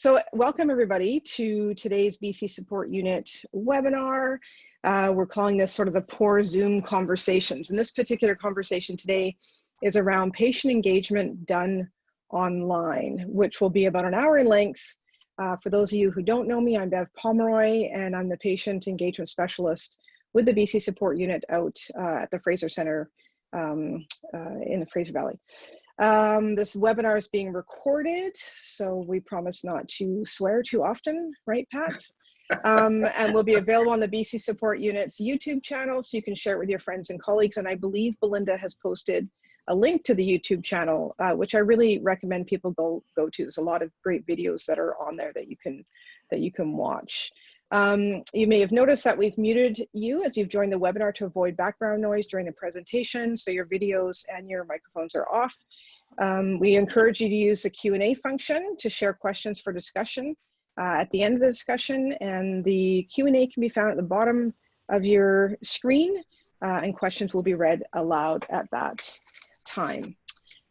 So welcome everybody to today's BC Support Unit webinar. We're calling this sort of the poor Zoom conversations. And this particular conversation today is around patient engagement done online, which will be about an hour in length. For those of you who don't know me, I'm Bev Pomeroy, and I'm the patient engagement specialist with the BC Support Unit out at the Fraser Center in the Fraser Valley. This webinar is being recorded, so we promise not to swear too often, right, Pat? And will be available on the BC Support Unit's YouTube channel, so you can share it with your friends and colleagues. And I believe Belinda has posted a link to the YouTube channel, which I really recommend people go to. There's a lot of great videos that are on there that you can watch. You may have noticed that we've muted you as you've joined the webinar to avoid background noise during the presentation, so your videos and your microphones are off. We encourage you to use the Q&A function to share questions for discussion at the end of the discussion, and the Q&A can be found at the bottom of your screen, and questions will be read aloud at that time.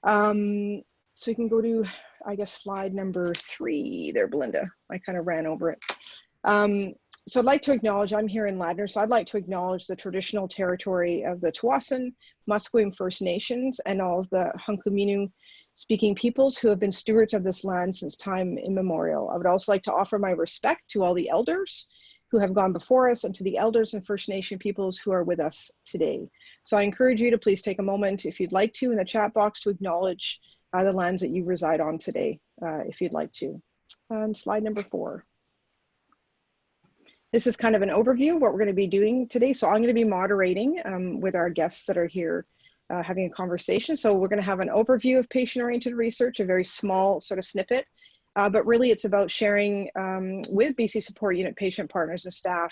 So you can go to, I guess, slide number 3 there, Belinda. I kind of ran over it. So I'd like to acknowledge, I'm here in Ladner, so I'd like to acknowledge the traditional territory of the Tsawwassen, Musqueam First Nations, and all of the Hunkaminam speaking peoples who have been stewards of this land since time immemorial. I would also like to offer my respect to all the elders who have gone before us and to the elders and First Nation peoples who are with us today. So I encourage you to please take a moment, if you'd like to, in the chat box to acknowledge the lands that you reside on today, if you'd like to. Slide number 4. This is kind of an overview of what we're going to be doing today. So I'm going to be moderating with our guests that are here having a conversation. So we're going to have an overview of patient-oriented research, a very small sort of snippet, but really it's about sharing with BC Support Unit patient partners and staff,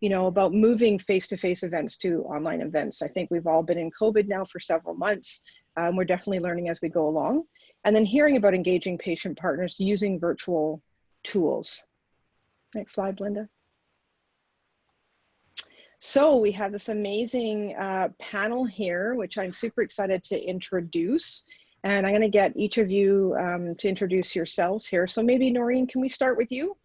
you know, about moving face-to-face events to online events. I think we've all been in COVID now for several months. We're definitely learning as we go along. And then hearing about engaging patient partners using virtual tools. Next slide, Linda. So we have this amazing panel here, which I'm super excited to introduce. And I'm going to get each of you to introduce yourselves here. So maybe Noreen, can we start with you?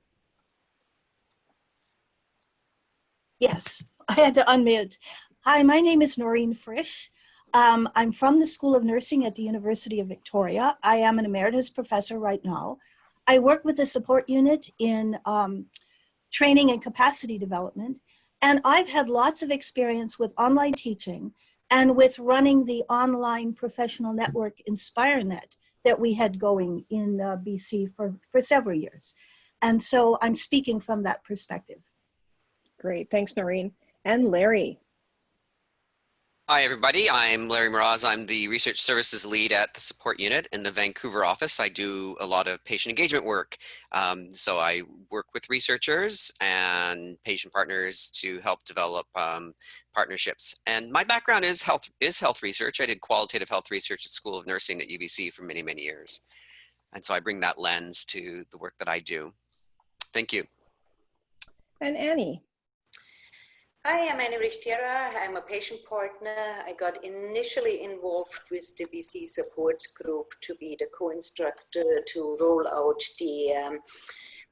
Yes, I had to unmute. Hi, my name is Noreen Frisch. I'm from the School of Nursing at the University of Victoria. I am an emeritus professor right now. I work with the support unit in training and capacity development. And I've had lots of experience with online teaching and with running the online professional network InspireNet that we had going in BC for several years. And so I'm speaking from that perspective. Great, thanks Noreen. And Larry. Hi everybody, I'm Larry Mroz. I'm the research services lead at the support unit in the Vancouver office. I do a lot of patient engagement work. So I work with researchers and patient partners to help develop partnerships. And my background is health research. I did qualitative health research at School of Nursing at UBC for many, many years. And so I bring that lens to the work that I do. Thank you. And Annie. Hi, I'm Anni Rychtera. I'm a patient partner. I got initially involved with the BC support group to be the co-instructor to roll out the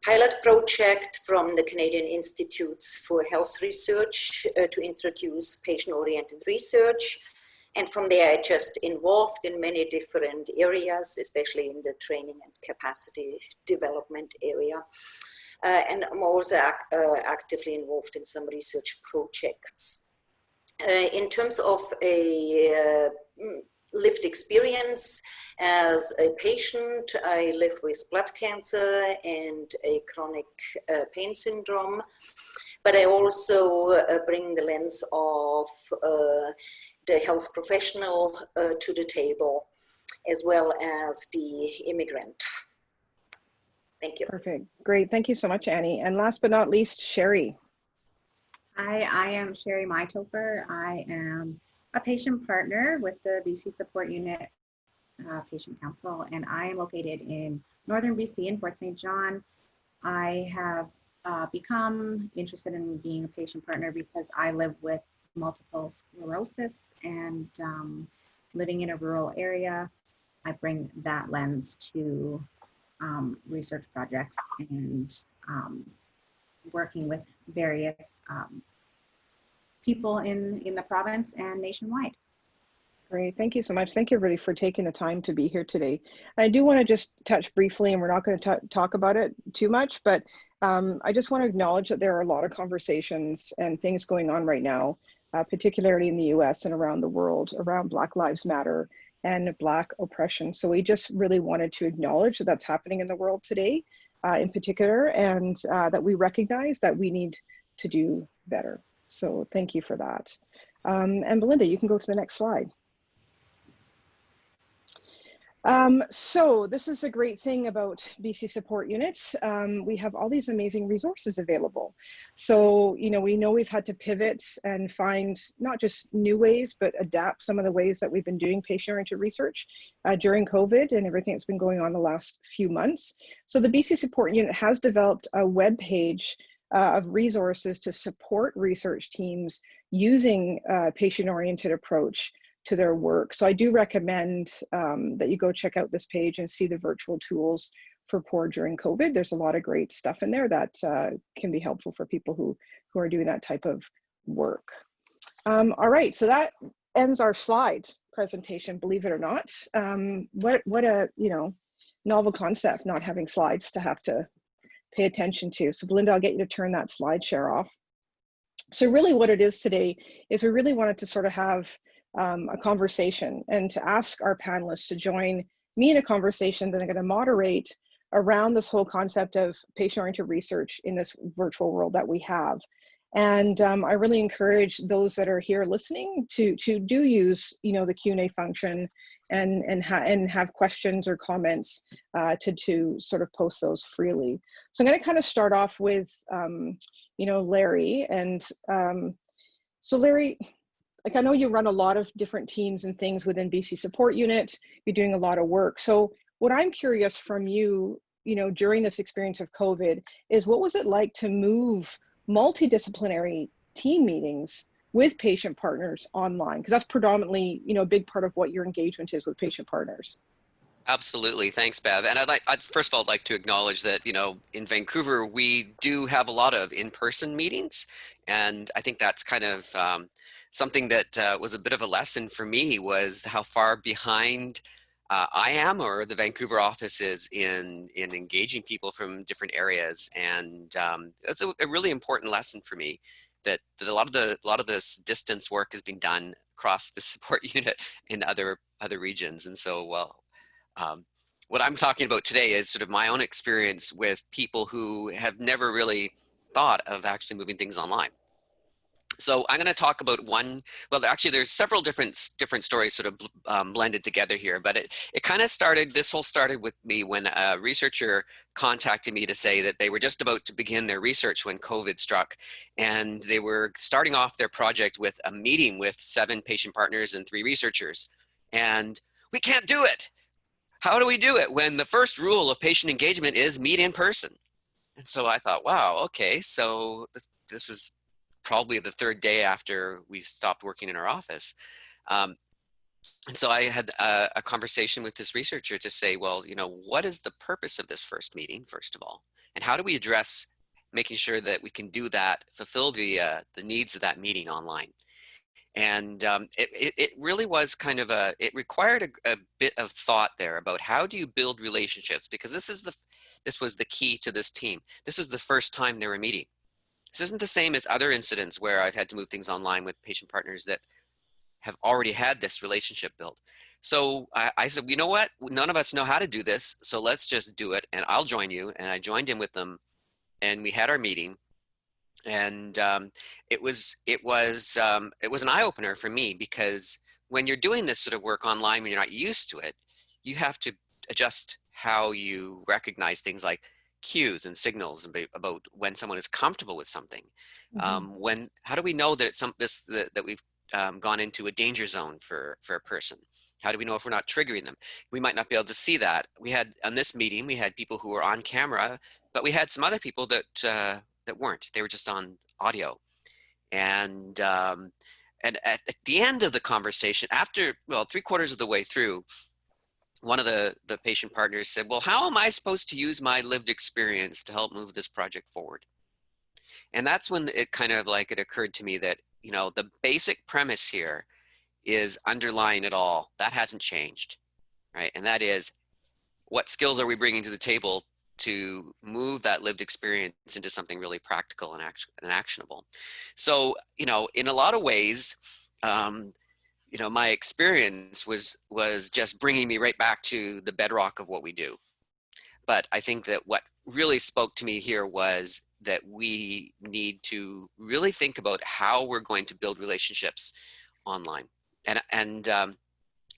pilot project from the Canadian Institutes for Health Research to introduce patient-oriented research. And from there, I just involved in many different areas, especially in the training and capacity development area. And I'm also actively involved in some research projects. In terms of a lived experience as a patient, I live with blood cancer and a chronic pain syndrome, but I also bring the lens of the health professional to the table, as well as the immigrant. Thank you. Perfect. Great. Thank you so much, Annie. And last but not least, Sherri. Hi, I am Sherri Mytopher. I am a patient partner with the BC Support Unit Patient Council, and I am located in Northern BC in Fort St. John. I have become interested in being a patient partner because I live with multiple sclerosis and living in a rural area. I bring that lens to research projects and working with various people in the province and nationwide. Great, thank you so much. Thank you everybody for taking the time to be here today. I do want to just touch briefly, and we're not going to talk about it too much, but I just want to acknowledge that there are a lot of conversations and things going on right now, particularly in the US and around the world, around Black Lives Matter and Black oppression. So we just really wanted to acknowledge that that's happening in the world today, in particular, and that we recognize that we need to do better. So thank you for that. And Belinda, you can go to the next slide. So this is a great thing about BC Support Units. We have all these amazing resources available. So, you know we've had to pivot and find not just new ways, but adapt some of the ways that we've been doing patient-oriented research during COVID and everything that's been going on the last few months. So the BC Support Unit has developed a web page of resources to support research teams using a patient-oriented approach to their work. So I do recommend that you go check out this page and see the virtual tools for POUR during COVID. There's a lot of great stuff in there that can be helpful for people who are doing that type of work. All right, so that ends our slide presentation, believe it or not. What a novel concept, not having slides to have to pay attention to. So Belinda, I'll get you to turn that slide share off. So really what it is today is we really wanted to sort of have a conversation and to ask our panelists to join me in a conversation that I'm going to moderate around this whole concept of patient-oriented research in this virtual world that we have. And I really encourage those that are here listening to do use the Q&A function and have questions or comments to sort of post those freely. So I'm going to kind of start off with Larry, and so Larry, like I know you run a lot of different teams and things within BC Support Unit. You're doing a lot of work. So what I'm curious from you, during this experience of COVID, is what was it like to move multidisciplinary team meetings with patient partners online? Because that's predominantly, a big part of what your engagement is with patient partners. Absolutely. Thanks, Bev. And I'd first of all like to acknowledge that, in Vancouver, we do have a lot of in-person meetings. And I think that's kind of something that was a bit of a lesson for me, was how far behind I am, or the Vancouver office is, in engaging people from different areas. And that's a really important lesson for me, that a lot of this distance work is being done across the support unit in other regions. And so, what I'm talking about today is sort of my own experience with people who have never really thought of actually moving things online. So I'm going to talk about one. Well, actually, there's several different stories sort of blended together here. But it kind of started. This whole started with me when a researcher contacted me to say that they were just about to begin their research when COVID struck, and they were starting off their project with a meeting with 7 patient partners and 3 researchers, and we can't do it. How do we do it when the first rule of patient engagement is meet in person? And so I thought, wow, okay, so this is probably the 3rd day after we stopped working in our office. And so I had a conversation with this researcher to say, well, what is the purpose of this first meeting, first of all? And how do we address making sure that we can do that, fulfill the needs of that meeting online? And it really was kind of it required a bit of thought there about how do you build relationships, because this was the key to this team. This was the first time they were meeting. This isn't the same as other incidents where I've had to move things online with patient partners that have already had this relationship built. So I said, you know what? None of us know how to do this, so let's just do it, and I'll join you. And I joined in with them, and we had our meeting. And it was an eye-opener for me, because when you're doing this sort of work online, when you're not used to it, you have to adjust how you recognize things like cues and signals about when someone is comfortable with something. Mm-hmm. How do we know that that we've gone into a danger zone for a person? How do we know if we're not triggering them? We might not be able to see that. On this meeting, we had people who were on camera, but we had some other people that weren't. They were just on audio. And at the end of the conversation, after, 3/4 of the way through, one of the patient partners said, well, how am I supposed to use my lived experience to help move this project forward? And that's when it kind of like it occurred to me that, you know, the basic premise here is underlying it all. That hasn't changed, right? And that is, what skills are we bringing to the table to move that lived experience into something really practical and actionable? So, you know, in a lot of ways, you know, my experience was just bringing me right back to the bedrock of what we do. But I think that what really spoke to me here was that we need to really think about how we're going to build relationships online. And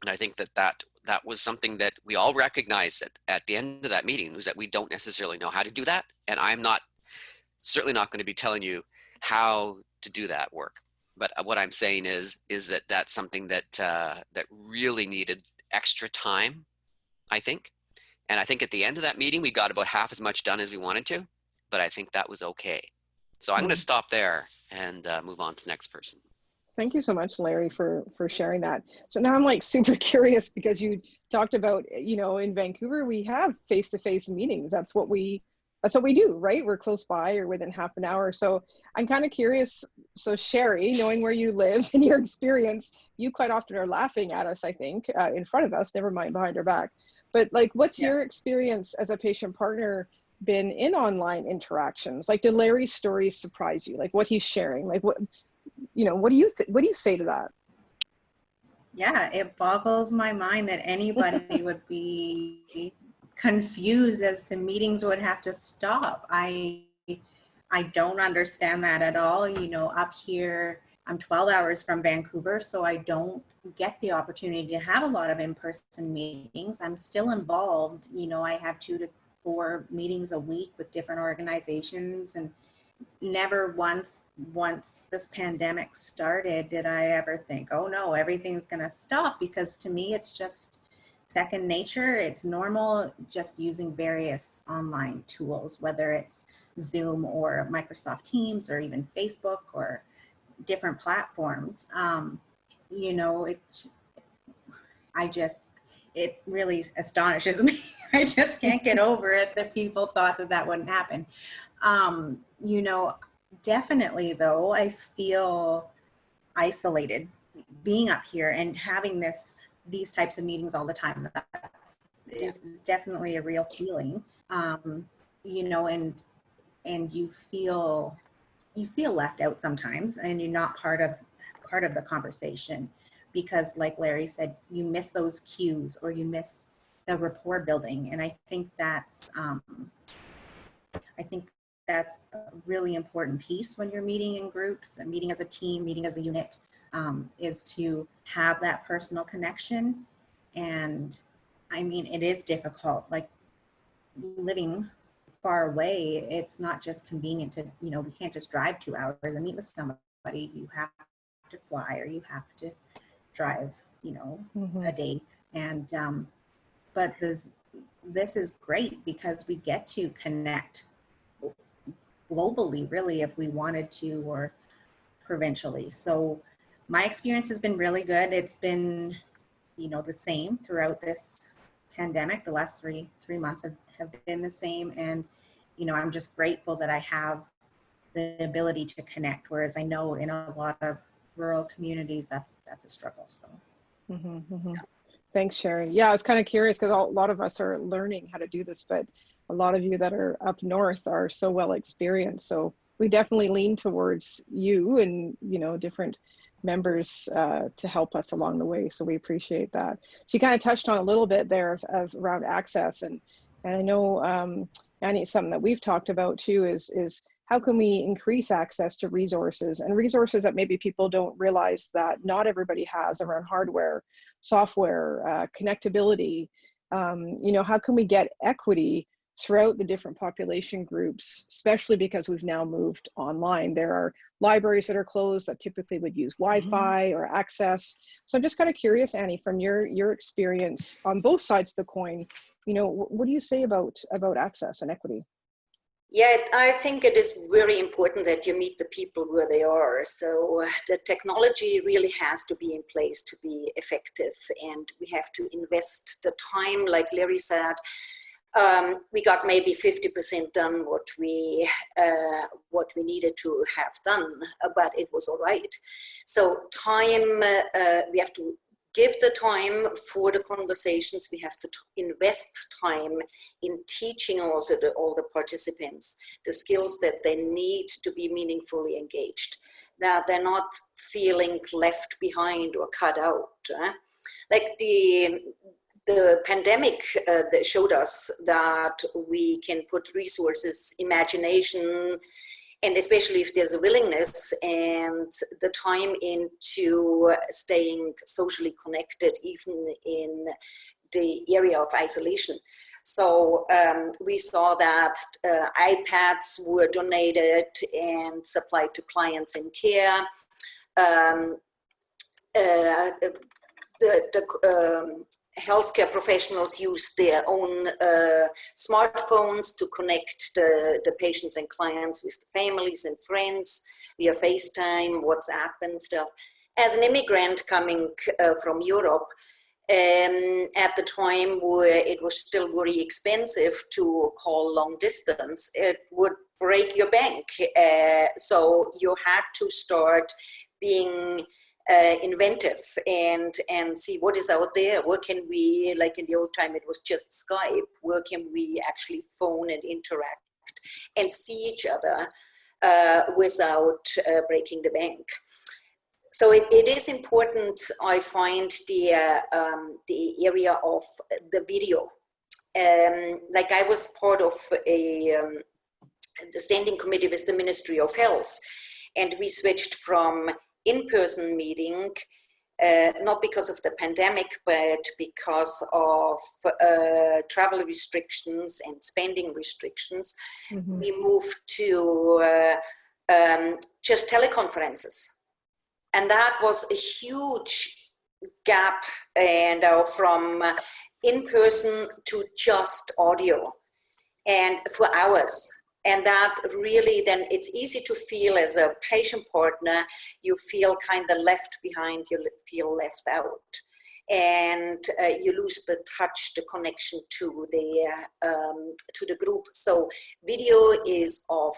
I think that was something that we all recognized at the end of that meeting, was that we don't necessarily know how to do that. And I'm certainly not going to be telling you how to do that work. But what I'm saying is that that's something that that really needed extra time, I think. And I think at the end of that meeting, we got about half as much done as we wanted to, but I think that was okay. So I'm going to stop there and move on to the next person. Thank you so much, Larry, for sharing that. So now I'm like super curious, because you talked about, you know, in Vancouver, we have face-to-face meetings. That's what we do, right? We're close by or within half an hour. So I'm kind of curious. So Sherri, knowing where you live and your experience, you quite often are laughing at us, I think, in front of us, never mind behind our back. But like, what's your experience as a patient partner been in online interactions? Like, did Larry's stories surprise you? Like what he's sharing, like what, you know, what do you say to that? Yeah, it boggles my mind that anybody would be confused as to meetings would have to stop. I don't understand that at all. You know, up here, I'm 12 hours from Vancouver, so I don't get the opportunity to have a lot of in-person meetings. I'm still involved. You know, I have 2 to 4 meetings a week with different organizations, and never once this pandemic started did I ever think, oh no, everything's going to stop, because to me it's just second nature. It's normal, just using various online tools, whether it's Zoom or Microsoft Teams or even Facebook or different platforms. You know, it really astonishes me. I just can't get over it that people thought that wouldn't happen. You know, definitely though, I feel isolated being up here and having these types of meetings all the time. That is definitely a real feeling. You know, and you feel left out sometimes, and you're not part of the conversation, because like Larry said, you miss those cues or you miss the rapport building. And I think that's a really important piece when you're meeting in groups and meeting as a team, meeting as a unit, is to have that personal connection. And I mean, it is difficult, like living far away. It's not just convenient to, you know, we can't just drive 2 hours and meet with somebody. You have to fly, or you have to drive, you know, a day. And but this is great because we get to connect globally, really, if we wanted to, or provincially. So my experience has been really good. It's been, you know, the same throughout this pandemic. The last three months have been the same. And, you know, I'm just grateful that I have the ability to connect, whereas I know in a lot of rural communities, that's a struggle. So. Yeah. Thanks, Sherri. Yeah, I was kind of curious because a lot of us are learning how to do this, but a lot of you that are up north are so well experienced. So we definitely lean towards you and, you know, different members to help us along the way. So we appreciate that. So you kind of touched on a little bit there of around access, and I know, Anni, it's something that we've talked about too, is how can we increase access to resources, and resources that maybe people don't realize that not everybody has, around hardware, software, connectability. You know, how can we get equity throughout the different population groups, especially because we've now moved online. There are libraries that are closed that typically would use Wi-Fi or access. So I'm just kind of curious, Anni, from your experience on both sides of the coin, you know, what do you say about access and equity? Yeah, I think it is very important that you meet the people where they are. So the technology really has to be in place to be effective, and we have to invest the time, like Larry said. We got maybe 50% done what we needed to have done, but it was all right. So time, we have to give the time for the conversations. We have to invest time in teaching also all the participants the skills that they need to be meaningfully engaged, that they're not feeling left behind or cut out. Like the pandemic that showed us that we can put resources, imagination, and especially if there's a willingness and the time into staying socially connected, even in the area of isolation. So we saw that iPads were donated and supplied to clients in care. Healthcare professionals use their own smartphones to connect the patients and clients with the families and friends via FaceTime, WhatsApp and stuff. As an immigrant coming from Europe, at the time where it was still very expensive to call long distance, it would break your bank. So you had to start being inventive and see what is out there. Where can we, like in the old time it was just Skype, where can we actually phone and interact and see each other without breaking the bank. So it is important, I find, the area of the video. Like I was part of the standing committee with the Ministry of Health, and we switched from in-person meeting, not because of the pandemic, but because of travel restrictions and spending restrictions. Mm-hmm. We moved to just teleconferences. And that was a huge gap, and from in-person to just audio, and for hours. And that really, then it's easy to feel as a patient partner, you feel kind of left behind, you feel left out. And you lose the touch, the connection to the group. So video is of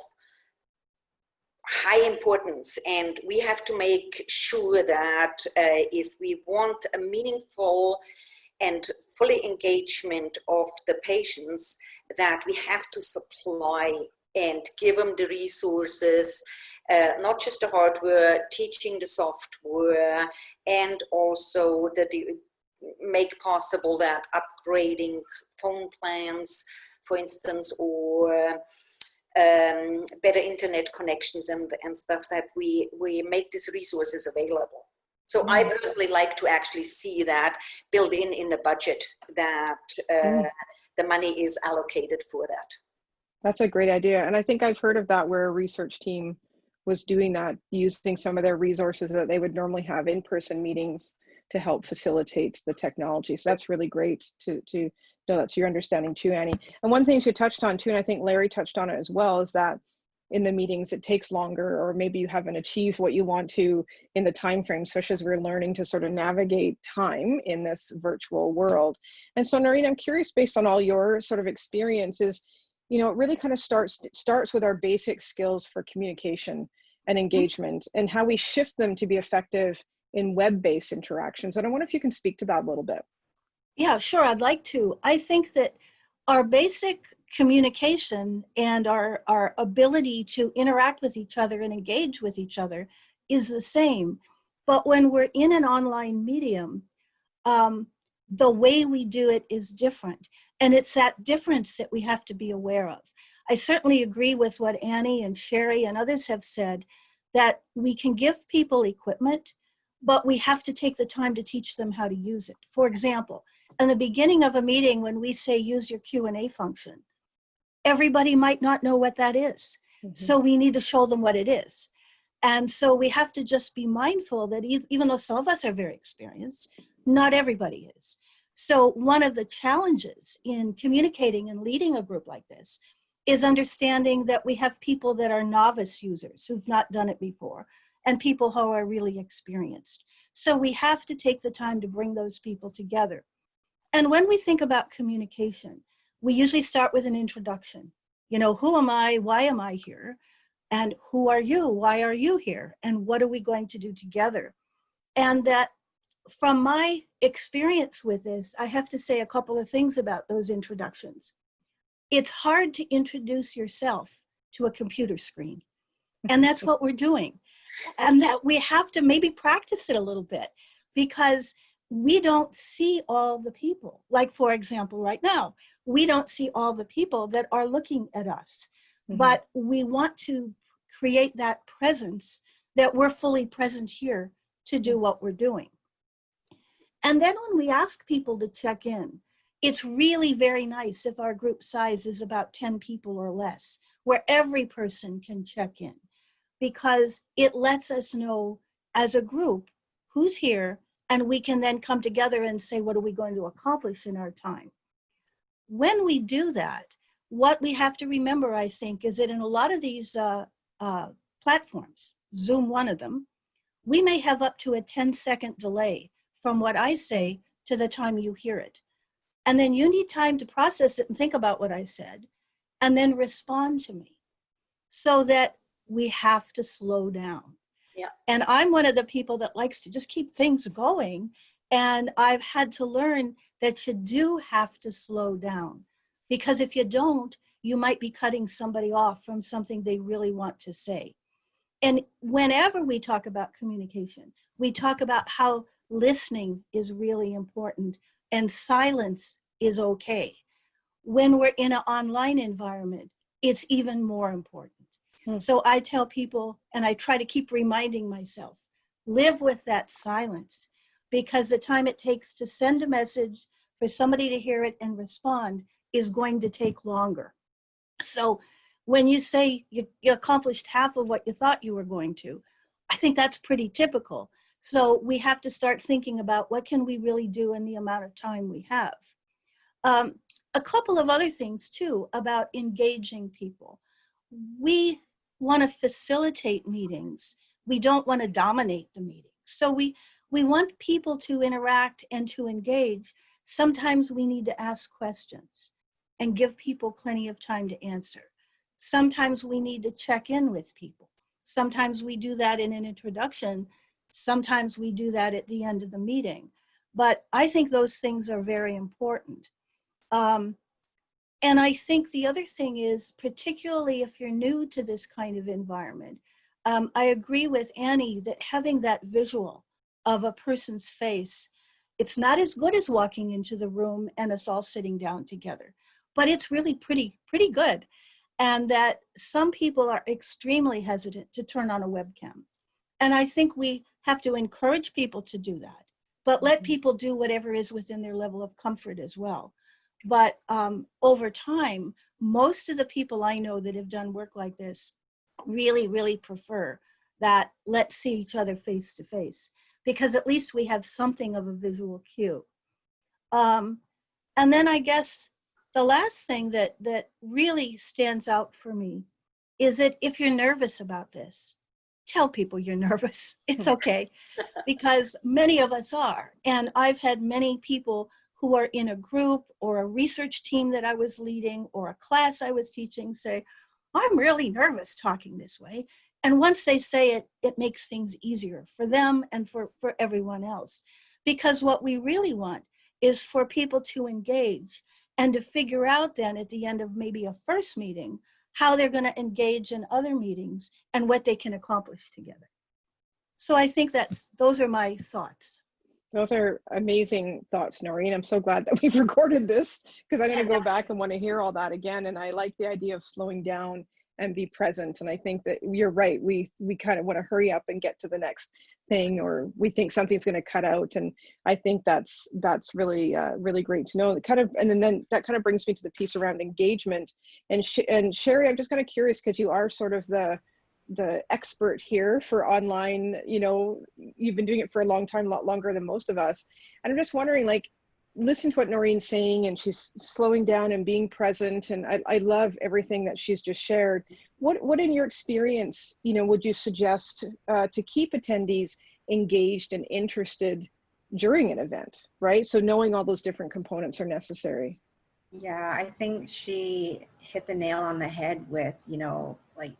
high importance, and we have to make sure that if we want a meaningful and fully engagement of the patients, that we have to supply and give them the resources, not just the hardware, teaching the software, and also make possible that upgrading phone plans, for instance, or better internet connections and stuff, that we make these resources available. So I personally like to actually see that built in the budget, that the money is allocated for that. That's a great idea. And I think I've heard of that, where a research team was doing that, using some of their resources that they would normally have in-person meetings to help facilitate the technology. So that's really great to know that's your understanding too, Annie. And one thing you touched on too, and I think Larry touched on it as well, is that in the meetings it takes longer, or maybe you haven't achieved what you want to in the time frame, especially as we're learning to sort of navigate time in this virtual world. And so Noreen, I'm curious, based on all your sort of experiences, you know, it really kind of starts with our basic skills for communication and engagement, and how we shift them to be effective in web-based interactions. And I wonder if you can speak to that a little bit. Yeah, sure, I'd like to. I think that our basic communication and our ability to interact with each other and engage with each other is the same. But when we're in an online medium, the way we do it is different. And it's that difference that we have to be aware of. I certainly agree with what Annie and Sherri and others have said, that we can give people equipment, but we have to take the time to teach them how to use it. For example, in the beginning of a meeting, when we say use your Q&A function, everybody might not know what that is. Mm-hmm. So we need to show them what it is. And so we have to just be mindful that even though some of us are very experienced, not everybody is. So one of the challenges in communicating and leading a group like this is understanding that we have people that are novice users who've not done it before and people who are really experienced. So we have to take the time to bring those people together. And when we think about communication, we usually start with an introduction. You know, who am I? Why am I here? And who are you? Why are you here? And what are we going to do together? And that from my experience with this, I have to say a couple of things about those introductions. It's hard to introduce yourself to a computer screen. And that's what we're doing. And that we have to maybe practice it a little bit because we don't see all the people. Like, for example, right now, we don't see all the people that are looking at us. Mm-hmm. But we want to create that presence that we're fully present here to do what we're doing. And then when we ask people to check in, it's really very nice if our group size is about 10 people or less, where every person can check in, because it lets us know as a group who's here, and we can then come together and say, what are we going to accomplish in our time? When we do that, what we have to remember, I think, is that in a lot of these platforms, Zoom one of them, we may have up to a 10-second delay from what I say to the time you hear it. And then you need time to process it and think about what I said, and then respond to me, so that we have to slow down. Yeah. And I'm one of the people that likes to just keep things going. And I've had to learn that you do have to slow down, because if you don't, you might be cutting somebody off from something they really want to say. And whenever we talk about communication, we talk about how listening is really important and silence is okay. When we're in an online environment, it's even more important. So I tell people, and I try to keep reminding myself, live with that silence, because the time it takes to send a message for somebody to hear it and respond is going to take longer. So when you say you accomplished half of what you thought you were going to, I think that's pretty typical. So we have to start thinking about what can we really do in the amount of time we have. A couple of other things too about engaging people. We want to facilitate meetings. We don't want to dominate the meeting. So we want people to interact and to engage. Sometimes we need to ask questions and give people plenty of time to answer. Sometimes we need to check in with people. Sometimes we do that in an introduction. Sometimes we do that at the end of the meeting. But I think those things are very important. And I think the other thing is, particularly if you're new to this kind of environment, I agree with Annie that having that visual of a person's face, it's not as good as walking into the room and us all sitting down together, but it's really pretty good. And that some people are extremely hesitant to turn on a webcam. And I think we have to encourage people to do that, but let people do whatever is within their level of comfort as well. But over time, most of the people I know that have done work like this really, really prefer that let's see each other face to face, because at least we have something of a visual cue. And then I guess the last thing that really stands out for me is that if you're nervous about this, tell people you're nervous. It's okay, because many of us are. And I've had many people who are in a group or a research team that I was leading or a class I was teaching say, I'm really nervous talking this way. And once they say it, it makes things easier for them and for everyone else. Because what we really want is for people to engage and to figure out then at the end of maybe a first meeting, how they're going to engage in other meetings and what they can accomplish together. So I think those are my thoughts. Those are amazing thoughts, Noreen. I'm so glad that we've recorded this, because I'm going to go back and want to hear all that again. And I like the idea of slowing down and be present. And I think that you're right. We kind of want to hurry up and get to the next thing, or we think something's going to cut out. And I think that's really really great to know. And then that kind of brings me to the piece around engagement. And Sherri, I'm just kind of curious, because you are sort of the expert here for online. You know, you've been doing it for a long time, a lot longer than most of us. And I'm just wondering, like, listen to what Noreen's saying, and she's slowing down and being present. And I love everything that she's just shared. What in your experience, would you suggest to keep attendees engaged and interested during an event, right? So knowing all those different components are necessary. Yeah, I think she hit the nail on the head with, like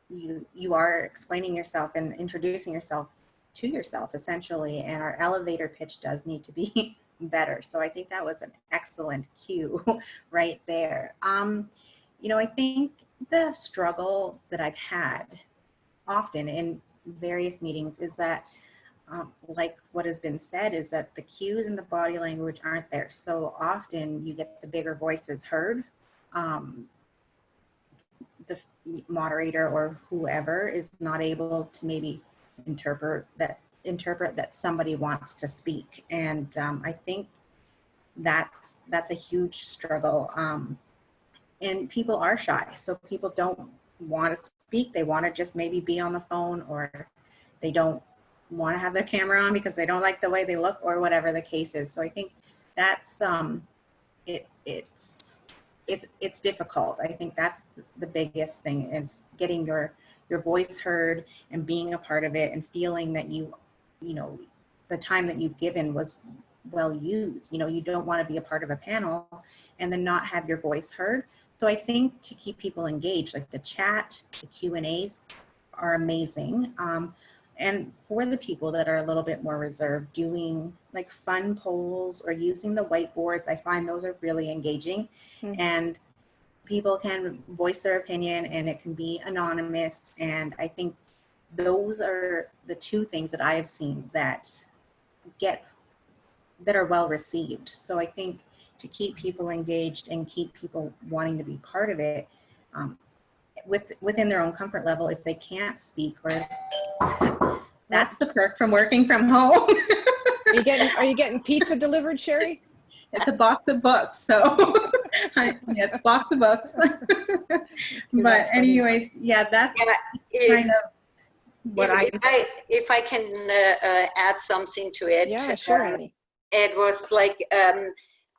you are explaining yourself and introducing yourself to yourself essentially, and our elevator pitch does need to be better. So I think that was an excellent cue right there. I think the struggle that I've had often in various meetings is that like what has been said, is that the cues and the body language aren't there. So often you get the bigger voices heard. The moderator or whoever is not able to maybe interpret that somebody wants to speak. And I think that's a huge struggle. And people are shy. So people don't want to speak. They want to just maybe be on the phone, or they don't want to have their camera on because they don't like the way they look, or whatever the case is. So I think that's it's difficult. I think that's the biggest thing, is getting your voice heard and being a part of it, and feeling that the time that you've given was well used. You don't want to be a part of a panel and then not have your voice heard. So I think to keep people engaged, like the chat, the Q&As are amazing. And for the people that are a little bit more reserved, doing like fun polls or using the whiteboards, I find those are really engaging. Mm-hmm. And people can voice their opinion, and it can be anonymous. And I think those are the two things that I have seen that are well received. So I think to keep people engaged and keep people wanting to be part of it, within their own comfort level, if they can't speak, or that's the perk from working from home. Are you getting pizza delivered, Sherri? It's a box of books, so it's a box of books. But anyways, that's kind of what if I can add something to it. Yeah, sure, Annie. It was like,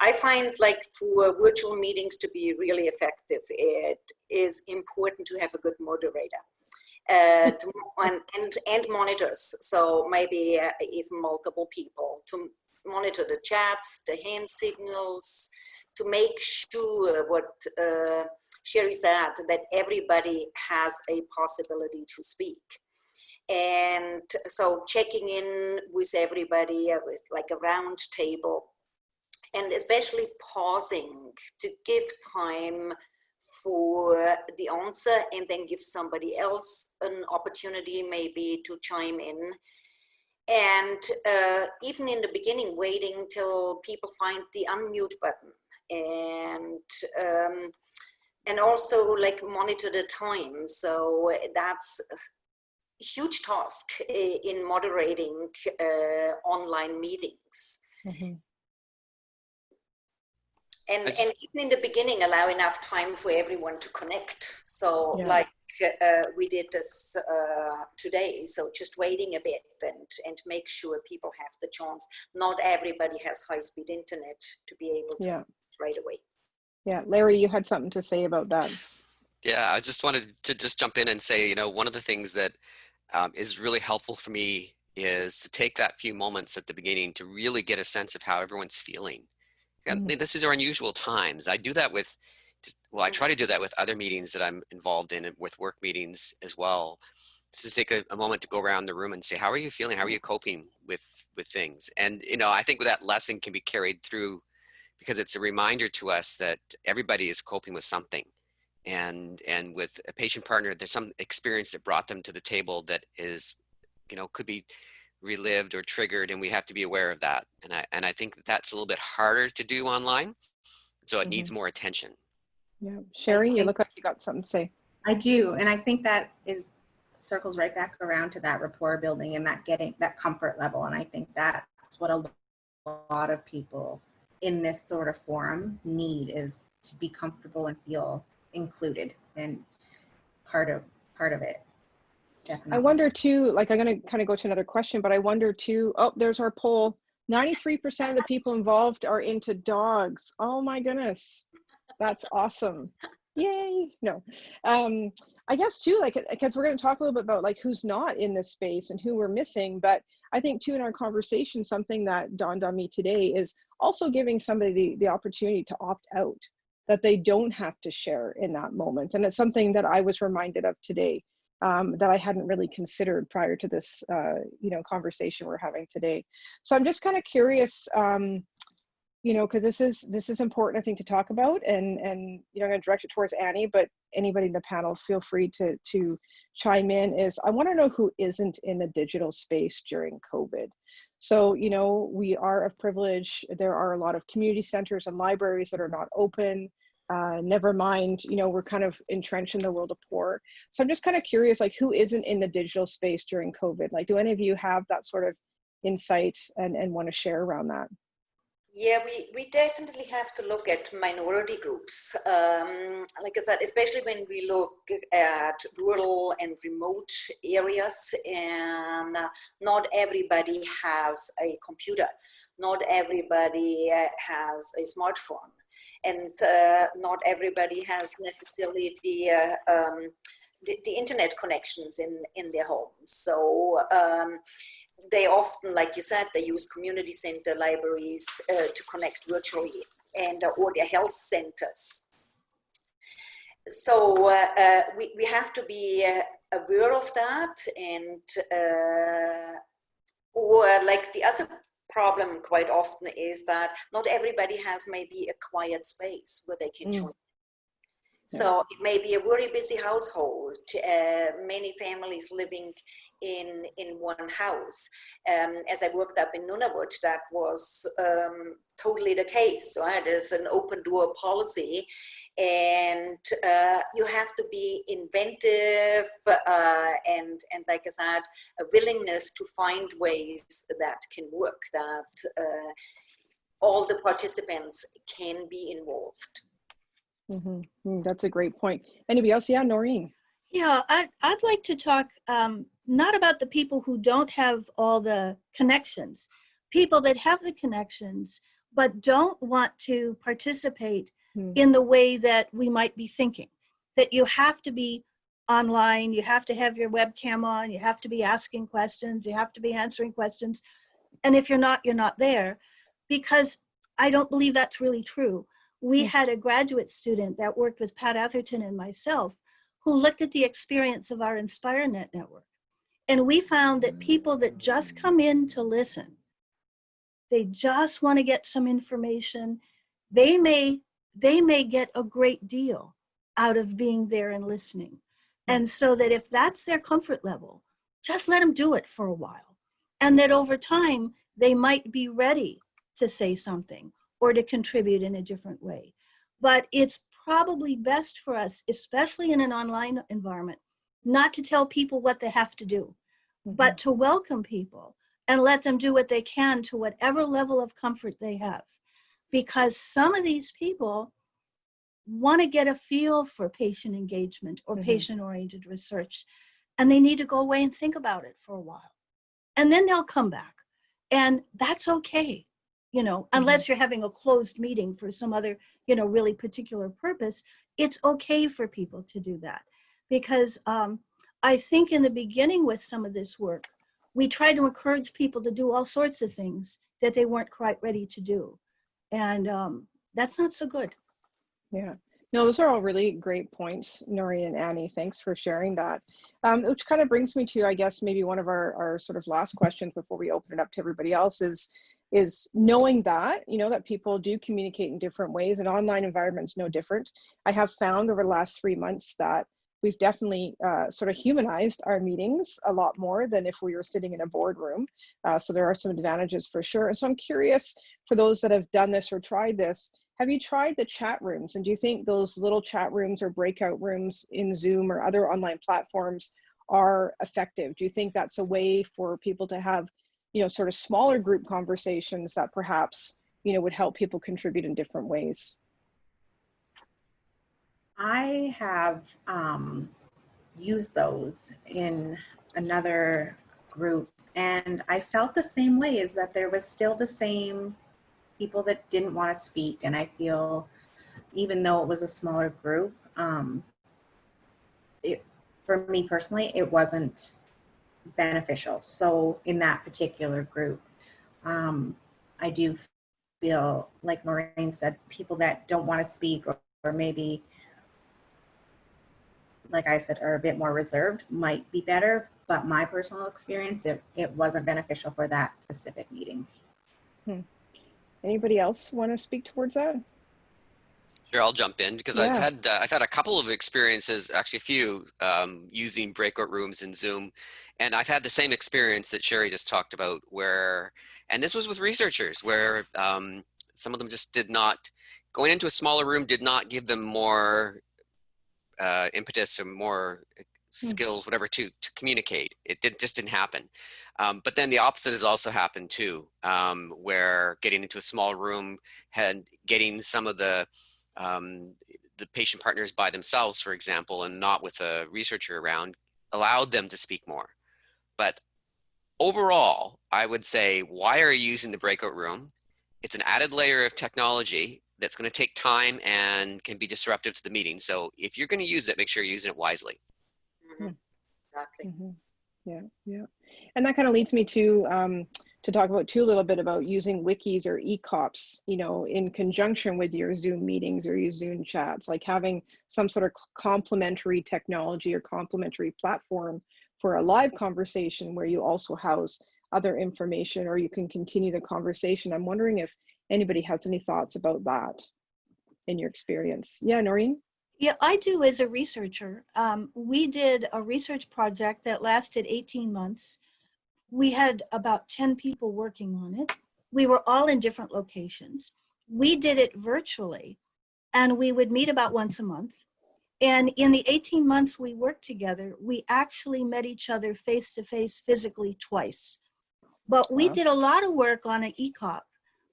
I find like for virtual meetings to be really effective, it is important to have a good moderator. And monitors, so maybe even multiple people to monitor the chats, the hand signals, to make sure what Sherri said, that everybody has a possibility to speak. And so checking in with everybody with like a round table, and especially pausing to give time for the answer, and then give somebody else an opportunity maybe to chime in. And even in the beginning, waiting till people find the unmute button, and also like monitor the time. So that's a huge task in moderating online meetings. Mm-hmm. And even in the beginning, allow enough time for everyone to connect. So like we did this today. So just waiting a bit and make sure people have the chance. Not everybody has high-speed internet to be able to right away. Yeah, Larry, you had something to say about that. Yeah, I just wanted to jump in and say, one of the things that is really helpful for me is to take that few moments at the beginning to really get a sense of how everyone's feeling. This is our unusual times. I do that I try to do that with other meetings that I'm involved in, with work meetings as well. Just take a moment to go around the room and say, how are you feeling? How are you coping with things? And, I think that lesson can be carried through, because it's a reminder to us that everybody is coping with something. And with a patient partner, there's some experience that brought them to the table that is, could be relived or triggered, and we have to be aware of that. And I think that's a little bit harder to do online, so it needs more attention. Yeah, Sherri, you look like you got something to say. I do, and I think that circles right back around to that rapport building and that getting that comfort level. And I think that's what a lot of people in this sort of forum need, is to be comfortable and feel included and part of it. Definitely. I wonder too, like I'm going to kind of go to another question, but I wonder too, there's our poll. 93% of the people involved are into dogs. Oh my goodness, that's awesome. Yay. No, I guess too, like, because we're going to talk a little bit about like who's not in this space and who we're missing. But I think too, in our conversation, something that dawned on me today is also giving somebody the opportunity to opt out, that they don't have to share in that moment. And it's something that I was reminded of today, that I hadn't really considered prior to this, conversation we're having today. So I'm just kind of curious, because this is important, I think, to talk about, and I'm going to direct it towards Annie, but anybody in the panel, feel free to chime in. Is I want to know who isn't in the digital space during COVID. So, we are of privilege. There are a lot of community centers and libraries that are not open. Never mind, we're kind of entrenched in the world of poor. So I'm just kind of curious, like, who isn't in the digital space during COVID? Like, do any of you have that sort of insight and want to share around that? Yeah, we definitely have to look at minority groups. Like I said, especially when we look at rural and remote areas, and not everybody has a computer, not everybody has a smartphone, and not everybody has necessarily the internet connections in their homes. So they often, like you said, they use community center libraries to connect virtually, and or their health centers. So we have to be aware of that, and or like the other problem quite often is that not everybody has maybe a quiet space where they can join. So it may be a very busy household, many families living in one house. As I worked up in Nunavut, that was totally the case. So there's an open door policy, and you have to be inventive and like I said, a willingness to find ways that can work, that all the participants can be involved. Mm-hmm. That's a great point. Anybody else? Yeah, Noreen. Yeah, I'd like to talk not about the people who don't have all the connections, people that have the connections, but don't want to participate in the way that we might be thinking, that you have to be online, you have to have your webcam on, you have to be asking questions, you have to be answering questions. And if you're not there, because I don't believe that's really true. We had a graduate student that worked with Pat Atherton and myself who looked at the experience of our InspireNet network. And we found that people that just come in to listen, they just want to get some information, they may get a great deal out of being there and listening. And so that if that's their comfort level, just let them do it for a while. And that over time, they might be ready to say something or to contribute in a different way. But it's probably best for us, especially in an online environment, not to tell people what they have to do, but to welcome people and let them do what they can to whatever level of comfort they have. Because some of these people want to get a feel for patient engagement or patient-oriented research, and they need to go away and think about it for a while. And then they'll come back, and that's okay. Unless you're having a closed meeting for some other, really particular purpose, it's okay for people to do that. Because I think in the beginning with some of this work, we try to encourage people to do all sorts of things that they weren't quite ready to do. And that's not so good. Yeah. No, those are all really great points, Noreen and Annie. Thanks for sharing that. Which kind of brings me to, I guess, maybe one of our sort of last questions before we open it up to everybody else is knowing that, that people do communicate in different ways, and online environment's no different. I have found over the last 3 months that we've definitely sort of humanized our meetings a lot more than if we were sitting in a boardroom. So there are some advantages for sure. And so I'm curious, for those that have done this or tried this, have you tried the chat rooms? And do you think those little chat rooms or breakout rooms in Zoom or other online platforms are effective? Do you think that's a way for people to have sort of smaller group conversations that perhaps, would help people contribute in different ways? I have used those in another group, And I felt the same way, is that there was still the same people that didn't want to speak. And I feel, even though it was a smaller group, for me personally, it wasn't beneficial. So in that particular group, I do feel, like Noreen said, people that don't want to speak, or maybe, like I said, are a bit more reserved, might be better. But my personal experience, it wasn't beneficial for that specific meeting. Anybody else want to speak towards that? Sure, I'll jump in because I've had a couple of experiences, actually a few, using breakout rooms in Zoom, and I've had the same experience that Sherri just talked about, where, and this was with researchers, where some of them just did not, going into a smaller room did not give them more impetus or more skills, whatever, to communicate. It just didn't happen. But then the opposite has also happened too, where getting into a small room and getting some of the patient partners by themselves, for example, and not with a researcher around, allowed them to speak more. But overall, I would say, why are you using the breakout room? It's an added layer of technology that's going to take time and can be disruptive to the meeting. So if you're going to use it, make sure you're using it wisely. Exactly. Yeah. And that kind of leads me to talk about too, a little bit about using wikis or ECOPs, in conjunction with your Zoom meetings or your Zoom chats, like having some sort of complementary technology or complementary platform for a live conversation where you also house other information, or you can continue the conversation. I'm wondering if anybody has any thoughts about that in your experience. Yeah, Noreen? Yeah, I do as a researcher. We did a research project that lasted 18 months. We had about 10 people working on it. We were all in different locations. We did it virtually, and we would meet about once a month. And in the 18 months we worked together, we actually met each other face-to-face physically twice. But we did a lot of work on an ECOP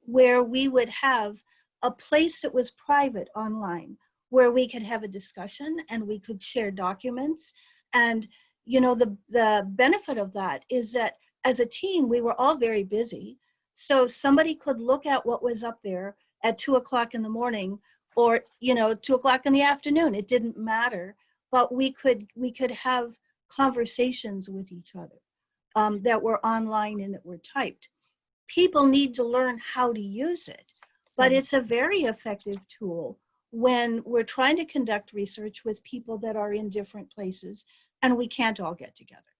where we would have a place that was private online, where we could have a discussion and we could share documents. And, the benefit of that is that as a team, we were all very busy. So somebody could look at what was up there at 2 o'clock in the morning, or, 2 o'clock in the afternoon. It didn't matter, but we could have conversations with each other that were online and that were typed. People need to learn how to use it, but it's a very effective tool when we're trying to conduct research with people that are in different places and we can't all get together.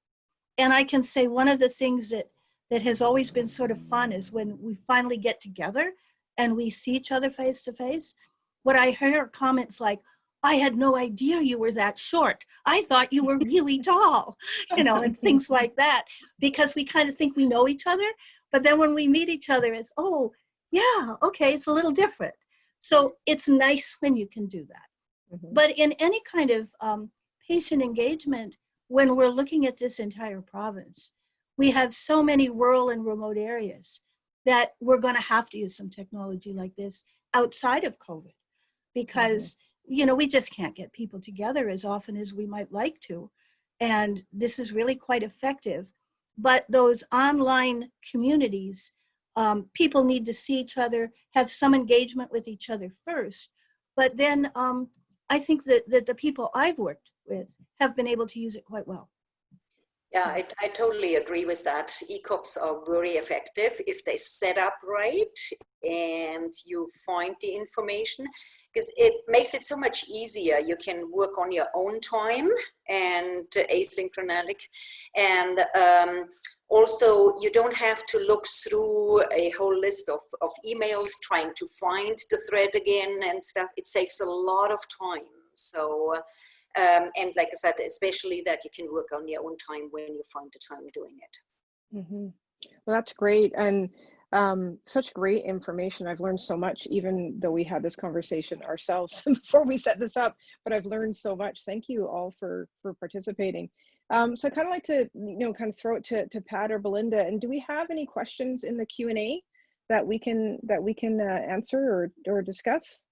And I can say one of the things that has always been sort of fun is when we finally get together and we see each other face to face. What I hear comments like, I had no idea you were that short. I thought you were really tall, and things like that, because we kind of think we know each other. But then when we meet each other, it's, oh, yeah, okay, it's a little different. So it's nice when you can do that. But in any kind of patient engagement, when we're looking at this entire province, we have so many rural and remote areas that we're going to have to use some technology like this outside of COVID, because we just can't get people together as often as we might like to. And this is really quite effective. But those online communities, people need to see each other, have some engagement with each other first. But then I think that the people I've worked with have been able to use it quite well. Yeah, I totally agree with that. ECOPs are very effective if they set up right and you find the information, because it makes it so much easier. You can work on your own time and asynchronatic. And also, you don't have to look through a whole list of emails trying to find the thread again and stuff. It saves a lot of time. So, and like I said, especially that you can work on your own time when you find the time doing it. Well, that's great. And such great information. I've learned so much, even though we had this conversation ourselves before we set this up, but I've learned so much. Thank you all for participating. So I kind of like to, kind of throw it to Pat or Belinda. And do we have any questions in the Q&A that we can answer or discuss?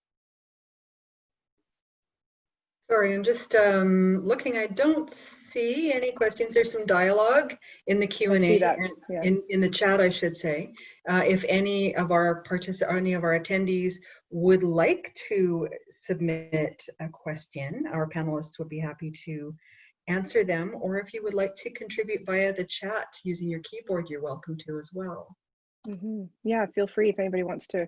Sorry, I'm just looking. I don't see any questions. There's some dialogue in the Q&A, see that. Yeah. in the chat, I should say. If any of our attendees would like to submit a question, our panelists would be happy to answer them. Or if you would like to contribute via the chat using your keyboard, you're welcome to as well. Yeah, feel free if anybody wants to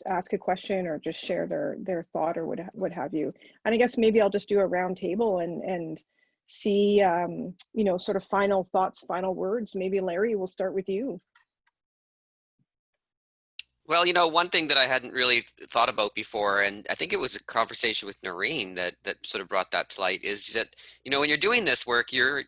ask a question or just share their thought or what have you. And I guess maybe I'll just do a round table and see, you know, sort of final thoughts, final words. Maybe Larry, we'll start with you. Well, you know, one thing that I hadn't really thought about before, and I think it was a conversation with Noreen that sort of brought that to light, is that, you know, when you're doing this work, you're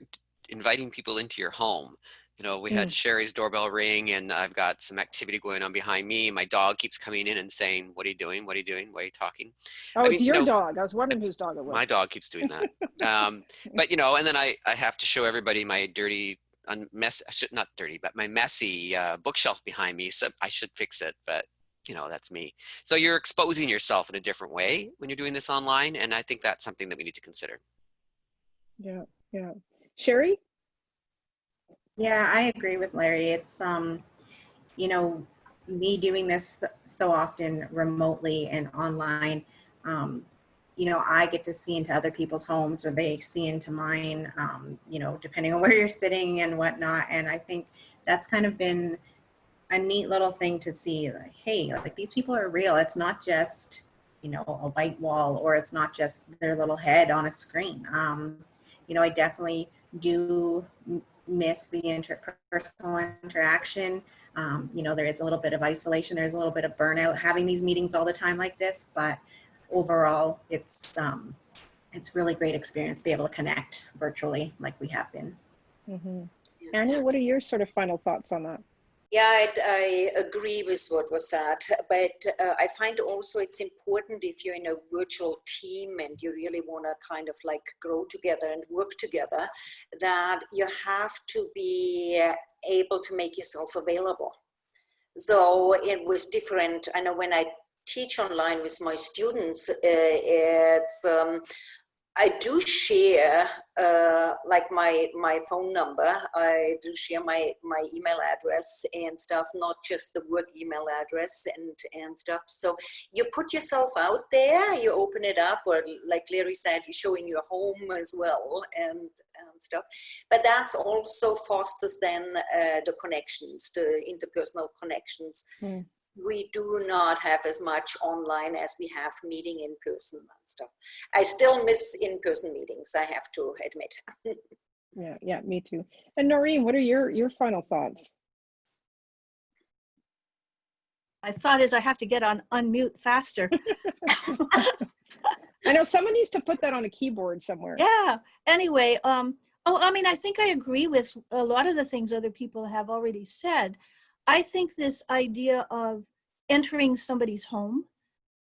inviting people into your home. You know, we had Sherri's doorbell ring, and I've got some activity going on behind me. My dog keeps coming in and saying, "What are you doing? What are you doing? Why are you talking?" Oh, it's your dog. I was wondering whose dog it was. My dog keeps doing that. But, you know, and then I have to show everybody my dirty, not dirty, but my messy bookshelf behind me. So I should fix it, but, you know, that's me. So you're exposing yourself in a different way when you're doing this online. And I think that's something that we need to consider. Yeah, yeah. Sherri? Yeah, I agree with Larry. It's, you know, me doing this so often remotely and online, you know, I get to see into other people's homes or they see into mine, you know, depending on where you're sitting and whatnot. And I think that's kind of been a neat little thing to see, like, hey, like these people are real. It's not just, you know, a white wall, or it's not just their little head on a screen. You know, I definitely do miss the interpersonal interaction. You know, there is a little bit of isolation. There's a little bit of burnout having these meetings all the time like this, but overall, it's really great experience to be able to connect virtually like we have been. Anni, what are your sort of final thoughts on that? Yeah, I agree with what was said, but I find also it's important if you're in a virtual team and you really want to kind of like grow together and work together, that you have to be able to make yourself available. So it was different. I know when I teach online with my students, it's I do share like my phone number. I do share my email address and stuff, not just the work email address and stuff. So you put yourself out there, you open it up, or like Larry said, you're showing your home as well and stuff. But that's also fosters then the connections, the interpersonal connections. We do not have as much online as we have meeting in person and stuff. I still miss in-person meetings, I have to admit. Yeah, me too. And Noreen, what are your final thoughts? My thought is I have to get on unmute faster. I know someone needs to put that on a keyboard somewhere. Yeah. Anyway, I mean, I think I agree with a lot of the things other people have already said. I think this idea of entering somebody's home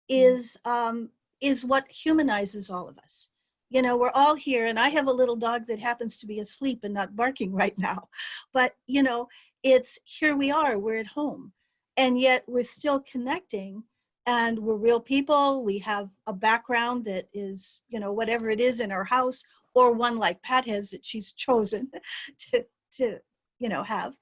is what humanizes all of us. You know, we're all here, and I have a little dog that happens to be asleep and not barking right now. But, you know, it's here we are, we're at home, and yet we're still connecting, and we're real people. We have a background that is, you know, whatever it is in our house, or one like Pat has that she's chosen to you know, have.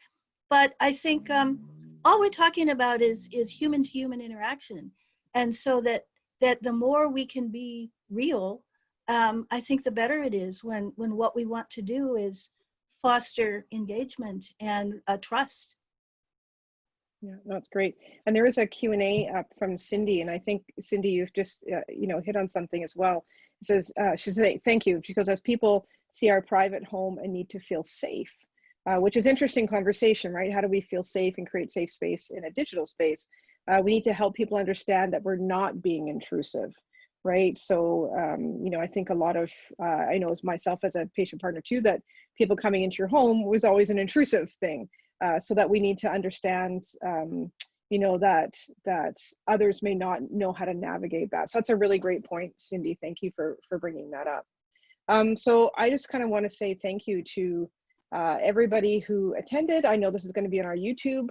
But I think all we're talking about is human to human interaction. And so that the more we can be real, I think the better it is when what we want to do is foster engagement and trust. Yeah, that's great. And there is a Q&A up from Cindy, and I think, Cindy, you've just you know, hit on something as well. It says, she says, thank you, because as people see our private home and need to feel safe, which is interesting conversation, right? How do we feel safe and create safe space in a digital space? We need to help people understand that we're not being intrusive, right? So, you know, I think a lot of, I know as myself as a patient partner too, that people coming into your home was always an intrusive thing. So that we need to understand, you know, that others may not know how to navigate that. So that's a really great point, Cindy. Thank you for bringing that up. So I just kind of want to say thank you to everybody who attended. I know this is going to be on our YouTube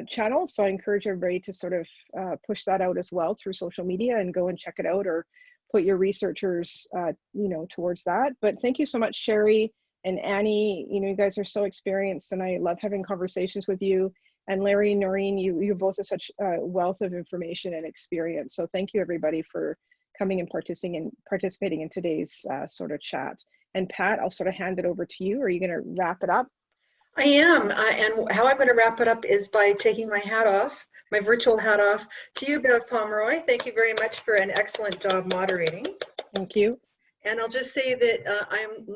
channel, so I encourage everybody to sort of push that out as well through social media and go and check it out, or put your researchers, you know, towards that. But thank you so much, Sherri and Annie. You know, you guys are so experienced, and I love having conversations with you. And Larry and Noreen, you both have such a wealth of information and experience. So thank you, everybody, for coming and participating in today's sort of chat. And Pat, I'll sort of hand it over to you. Are you going to wrap it up? I am, and how I'm going to wrap it up is by taking my hat off, my virtual hat off, to you, Bev Pomeroy. Thank you very much for an excellent job moderating. Thank you. And I'll just say that I'm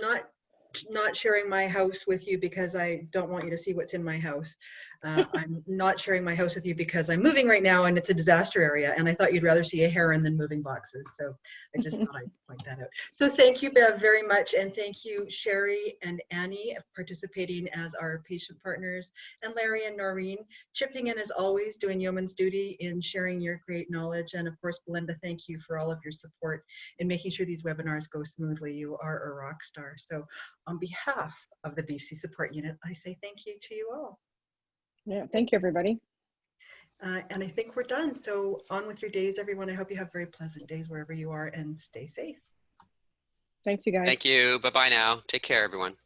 not sharing my house with you because I don't want you to see what's in my house. I'm not sharing my house with you because I'm moving right now and it's a disaster area, and I thought you'd rather see a heron than moving boxes. So I just thought I'd point that out. So thank you, Bev, very much. And thank you, Sherri and Annie, participating as our patient partners, and Larry and Noreen chipping in as always, doing yeoman's duty in sharing your great knowledge. And of course, Belinda, thank you for all of your support in making sure these webinars go smoothly. You are a rock star. So on behalf of the BC Support Unit, I say thank you to you all. Yeah, thank you, everybody. And I think we're done. So on with your days, everyone. I hope you have very pleasant days wherever you are, and stay safe. Thanks, you guys. Thank you. Bye-bye now. Take care, everyone.